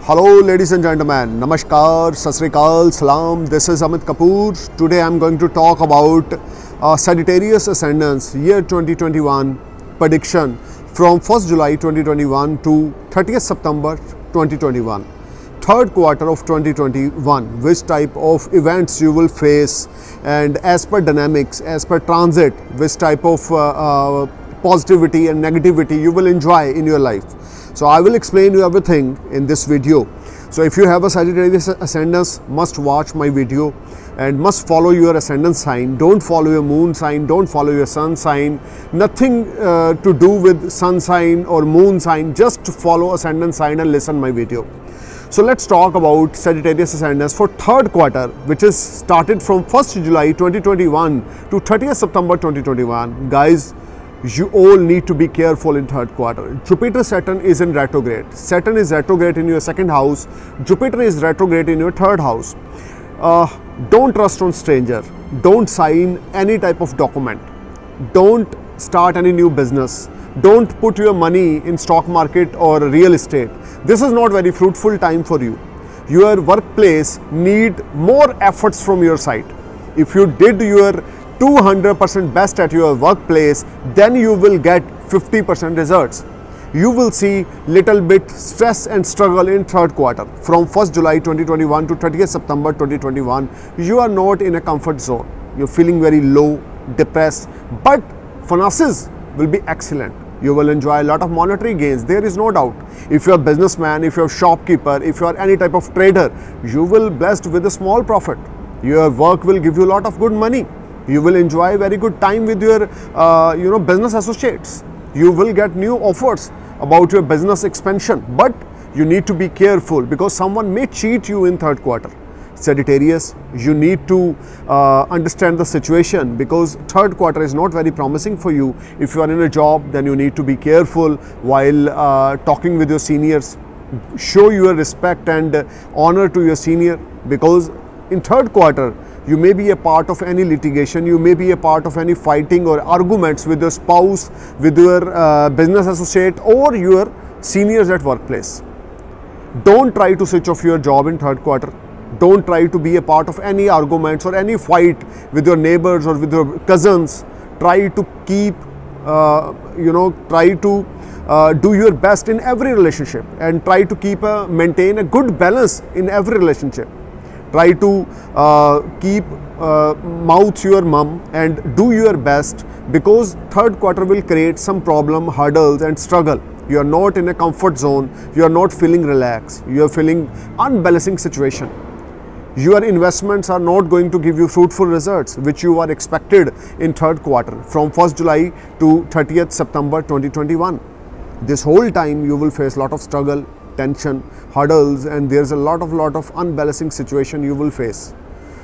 Hello ladies and gentlemen, Namaskar, Sat Sri Akal, Salam, this is Amit Kapoor. Today I am going to talk about Sagittarius Ascendants year 2021 prediction from 1st July 2021 to 30th September 2021. Third quarter of 2021, which type of events you will face, and as per dynamics, as per transit, which type of positivity and negativity you will enjoy in your life. So I will explain you everything in this video. So if you have a Sagittarius ascendant, must watch my video and must follow your ascendant sign. Don't follow your moon sign, don't follow your sun sign. Nothing to do with sun sign or moon sign, just follow ascendant sign and listen my video. So let's talk about Sagittarius ascendants for third quarter, which is started from 1st July 2021 to 30th September 2021. Guys, you all need to be careful in third quarter. Jupiter Saturn is in retrograde. Saturn is retrograde in your second house. Jupiter is retrograde in your third house. Don't trust on stranger. Don't sign any type of document. Don't start any new business. Don't put your money in stock market or real estate. This is not very fruitful time for you. Your workplace need more efforts from your side. If you did your 200% best at your workplace, then you will get 50% results. You will see little bit stress and struggle in third quarter. From 1st July 2021 to 30th September 2021, you are not in a comfort zone. You're feeling very low, depressed, but finances will be excellent. You will enjoy a lot of monetary gains, there is no doubt. If you're a businessman, if you're a shopkeeper, if you are any type of trader, you will be blessed with a small profit. Your work will give you a lot of good money. You will enjoy very good time with your business associates. You will get new offers about your business expansion, but you need to be careful because someone may cheat you in third quarter. Sagittarius, you need to understand the situation because third quarter is not very promising for you. If you are in a job, then you need to be careful while talking with your seniors. Show your respect and honor to your senior, because in third quarter you may be a part of any litigation, you may be a part of any fighting or arguments with your spouse, with your business associate or your seniors at workplace. Don't try to switch off your job in third quarter. Don't try to be a part of any arguments or any fight with your neighbors or with your cousins. Try to keep, do your best in every relationship and try to maintain a good balance in every relationship. Try to keep mouth your mum and do your best, because third quarter will create some problem, hurdles and struggle. You are not in a comfort zone, you are not feeling relaxed, you are feeling unbalancing situation. Your investments are not going to give you fruitful results which you are expected in third quarter from 1st July to 30th September 2021. This whole time you will face a lot of struggle, tension, hurdles, and there's a lot of unbalancing situation you will face.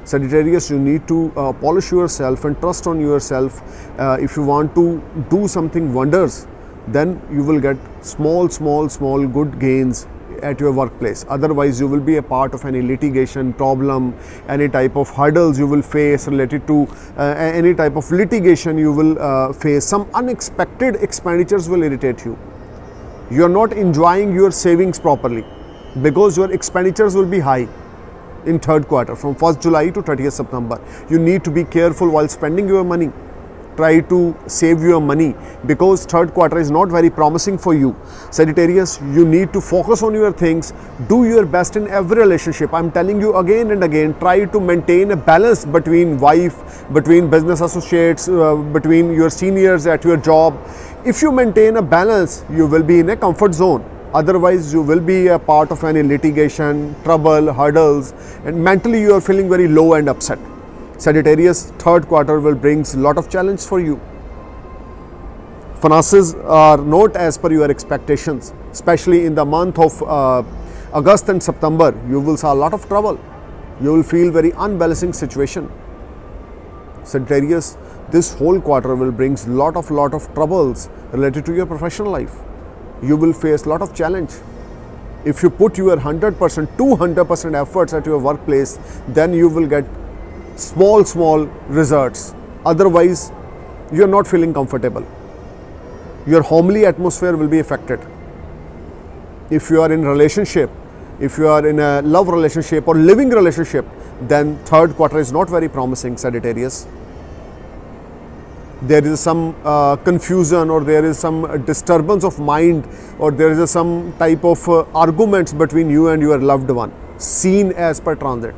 Sagittarius, you need to polish yourself and trust on yourself. If you want to do something wonders, then you will get small good gains at your workplace. Otherwise you will be a part of any litigation problem, any type of hurdles you will face related to any type of litigation you will face. Some unexpected expenditures will irritate you. You are not enjoying your savings properly because your expenditures will be high in third quarter from 1st July to 30th September. You need to be careful while spending your money. Try to save your money because third quarter is not very promising for you. Sagittarius, you need to focus on your things. Do your best in every relationship. I'm telling you again and again, try to maintain a balance between wife, between business associates, between your seniors at your job. If you maintain a balance, you will be in a comfort zone. Otherwise, you will be a part of any litigation, trouble, hurdles, and mentally you are feeling very low and upset. Sagittarius, third quarter will bring a lot of challenge for you. Finances are not as per your expectations, especially in the month of August and September. You will see a lot of trouble. You will feel very unbalancing situation. Sagittarius, this whole quarter will bring a lot of troubles related to your professional life. You will face a lot of challenge. If you put your 100%, 200% efforts at your workplace, then you will get small results. Otherwise, you are not feeling comfortable. Your homely atmosphere will be affected. If you are in relationship, if you are in a love relationship or living relationship, then third quarter is not very promising, Sagittarius. There is some confusion, or there is some disturbance of mind, or there is some type of arguments between you and your loved one seen as per transit.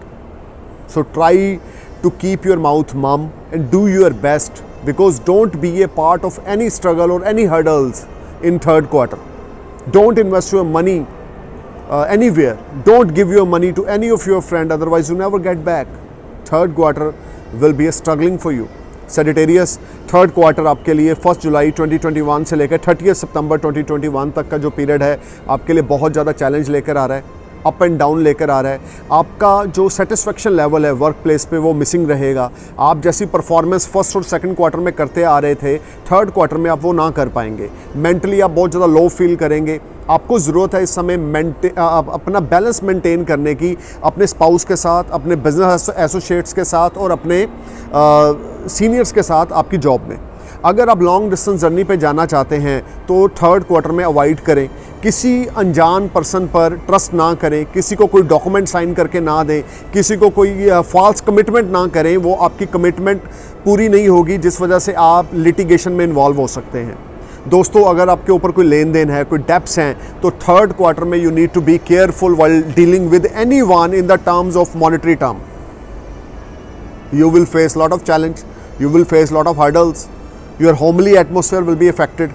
So try to keep your mouth mum and do your best, because don't be a part of any struggle or any hurdles in third quarter. Don't invest your money anywhere. Don't give your money to any of your friends, otherwise you never get back. Third quarter will be a struggling for you. Sagittarius, third quarter आपके लिए 1 जुलाई 2021 से लेकर 30 सितंबर 2021 तक का जो period है आपके लिए बहुत ज़्यादा चैलेंज लेकर आ रहा है, अप एंड डाउन लेकर आ रहा है। आपका जो सेटिस्फेक्शन लेवल है वर्क प्लेस पे वो मिसिंग रहेगा। आप जैसी परफॉर्मेंस फर्स्ट और सेकंड क्वार्टर में करते आ रहे थे, थर्ड क्वार्टर में आप वो ना कर पाएंगे। मेंटली आप बहुत ज़्यादा लो फील करेंगे। आपको ज़रूरत है इस समय अपना बैलेंस मेंटेन करने की, अपने स्पाउस के साथ, अपने बिजनेस एसोसिएट्स के साथ और अपने सीनियर्स के साथ आपकी जॉब में। अगर आप लॉन्ग डिस्टेंस जर्नी पे जाना चाहते हैं तो थर्ड क्वार्टर में अवॉइड करें। किसी अनजान पर्सन पर ट्रस्ट ना करें, किसी को कोई डॉक्यूमेंट साइन करके ना दें, किसी को कोई फॉल्स कमिटमेंट ना करें। वो आपकी कमिटमेंट पूरी नहीं होगी, जिस वजह से आप लिटिगेशन में इन्वॉल्व हो सकते हैं। दोस्तों, अगर आपके ऊपर कोई लेन देन है, कोई डेप्स हैं, तो थर्ड क्वार्टर में you need to be careful while dealing with anyone in the terms of monetary term. You will face lot of challenge, you will face lot of hurdles, your homely atmosphere will be affected.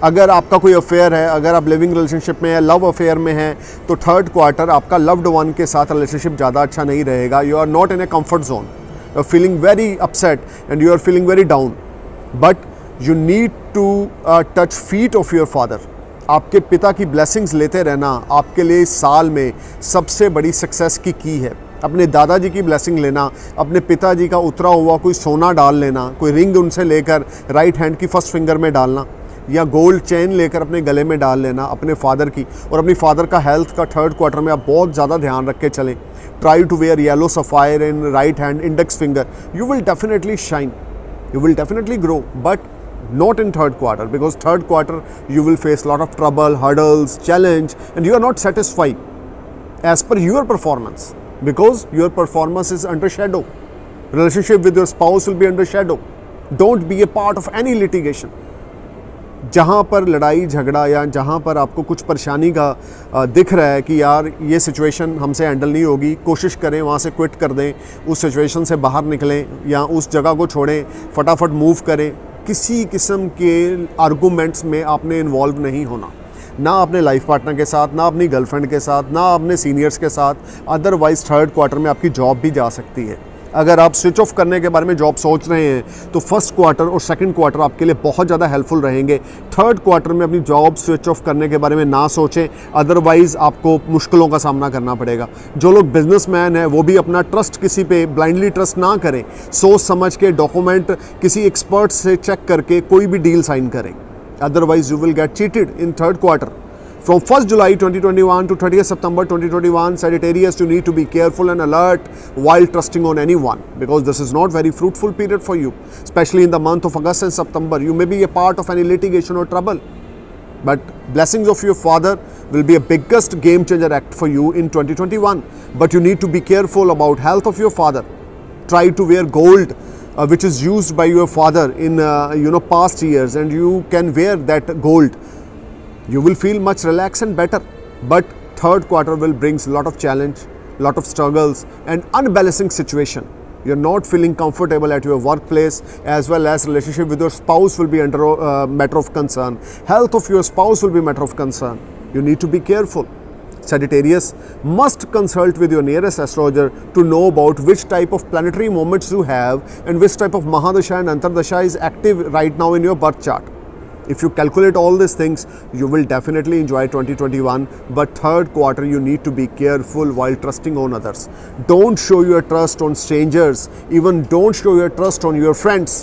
अगर आपका कोई affair है, अगर आप living relationship में है, love affair में हैं, तो थर्ड क्वार्टर आपका लव्ड वन के साथ रिलेशनशिप ज़्यादा अच्छा नहीं रहेगा। You are not in a comfort zone, you are feeling very upset and you are feeling very down, but you need to touch feet of your father. आपके पिता की ब्लेसिंग्स लेते रहना आपके लिए इस साल में सबसे बड़ी सक्सेस की है। अपने दादाजी की ब्लेसिंग लेना, अपने पिताजी का उतरा हुआ कोई सोना डाल लेना, कोई रिंग उनसे लेकर राइट हैंड की फर्स्ट फिंगर में डालना, या गोल्ड चेन लेकर अपने गले में डाल लेना अपने फादर की। और अपनी फादर का हेल्थ का थर्ड क्वार्टर में आप बहुत ज़्यादा ध्यान रख के चलें। Try to wear yellow sapphire in right hand index finger. You will definitely shine, you will definitely grow, but not in third quarter, because third quarter you will face lot of trouble, hurdles, challenge, and you are not satisfied as per your performance, because your performance is under shadow. Relationship with your spouse will be under shadow. Don't be a part of any litigation. जहाँ पर लड़ाई झगड़ा या जहाँ पर आपको कुछ परेशानी का दिख रहा है कि यार ये सिचुएशन हमसे हैंडल नहीं होगी, कोशिश करें वहाँ से क्विट कर दें, उस सिचुएशन से बाहर निकलें या उस जगह को छोड़ें, फटाफट मूव करें। किसी किस्म के आर्गूमेंट्स में आपने इन्वॉल्व नहीं होना, ना अपने लाइफ पार्टनर के साथ, ना अपनी गर्लफ्रेंड के साथ, ना अपने सीनियर्स के साथ। अदरवाइज़ थर्ड क्वार्टर में आपकी जॉब भी जा सकती है। अगर आप स्विच ऑफ करने के बारे में जॉब सोच रहे हैं तो फर्स्ट क्वार्टर और सेकंड क्वार्टर आपके लिए बहुत ज़्यादा हेल्पफुल रहेंगे। थर्ड क्वार्टर में अपनी जॉब स्विच ऑफ करने के बारे में ना सोचें, अदरवाइज़ आपको मुश्किलों का सामना करना पड़ेगा। जो लोग बिजनेसमैन हैं वो भी अपना ट्रस्ट किसी पे ब्लाइंडली ट्रस्ट ना करें, सोच समझ के डॉक्यूमेंट किसी एक्सपर्ट से चेक करके कोई भी डील साइन करें, otherwise you will get cheated in third quarter. From 1st July 2021 to 30th September 2021, Sagittarius, you need to be careful and alert while trusting on anyone, because this is not very fruitful period for you, especially in the month of August and September. You may be a part of any litigation or trouble, but blessings of your father will be a biggest game changer act for you in 2021. But you need to be careful about health of your father. Try to wear gold, which is used by your father in past years, and you can wear that gold. You will feel much relaxed and better. But third quarter will brings a lot of challenge, lot of struggles and unbalancing situation. You're not feeling comfortable at your workplace, as well as relationship with your spouse will be under matter of concern. Health of your spouse will be matter of concern. You need to be careful. Sagittarius must consult with your nearest astrologer to know about which type of planetary moments you have and which type of Mahadasha and Antardasha is active right now in your birth chart. If you calculate all these things, you will definitely enjoy 2021. But third quarter, you need to be careful while trusting on others. Don't show your trust on strangers. Even don't show your trust on your friends.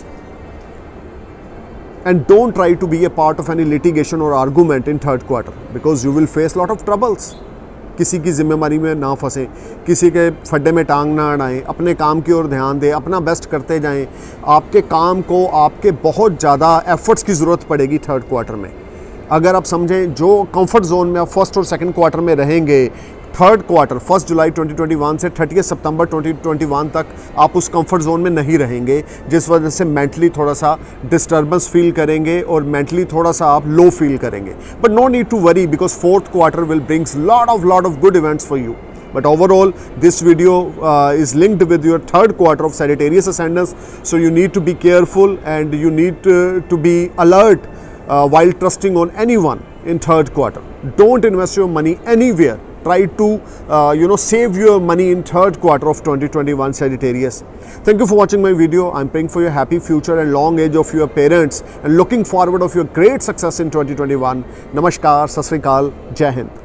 And don't try to be a part of any litigation or argument in third quarter, because you will face lot of troubles. किसी की जिम्मेदारी में ना फंसें, किसी के फड्डे में टांग ना अड़ाएं, अपने काम की ओर ध्यान दें, अपना बेस्ट करते जाएं। आपके काम को आपके बहुत ज़्यादा एफर्ट्स की ज़रूरत पड़ेगी थर्ड क्वार्टर में। अगर आप समझें जो कंफर्ट जोन में आप फर्स्ट और सेकंड क्वार्टर में रहेंगे, थर्ड क्वार्टर 1 जुलाई 2021 से 30 सितंबर 2021 तक आप उस कंफर्ट जोन में नहीं रहेंगे, जिस वजह से मेंटली थोड़ा सा डिस्टर्बेंस फील करेंगे और मेंटली थोड़ा सा आप लो फील करेंगे। But no need to worry because fourth quarter will brings lot of good events for you. But overall, this video is linked with your third quarter of Sagittarius ascendants, so you need to be careful and you need to be alert while trusting on anyone in third quarter. Don't invest your money anywhere. Try to save your money in third quarter of 2021 Sagittarius. Thank you for watching my video. I'm praying for your happy future and long age of your parents and looking forward of your great success in 2021. Namaskar, Sat Sri Akal, Jai Hind.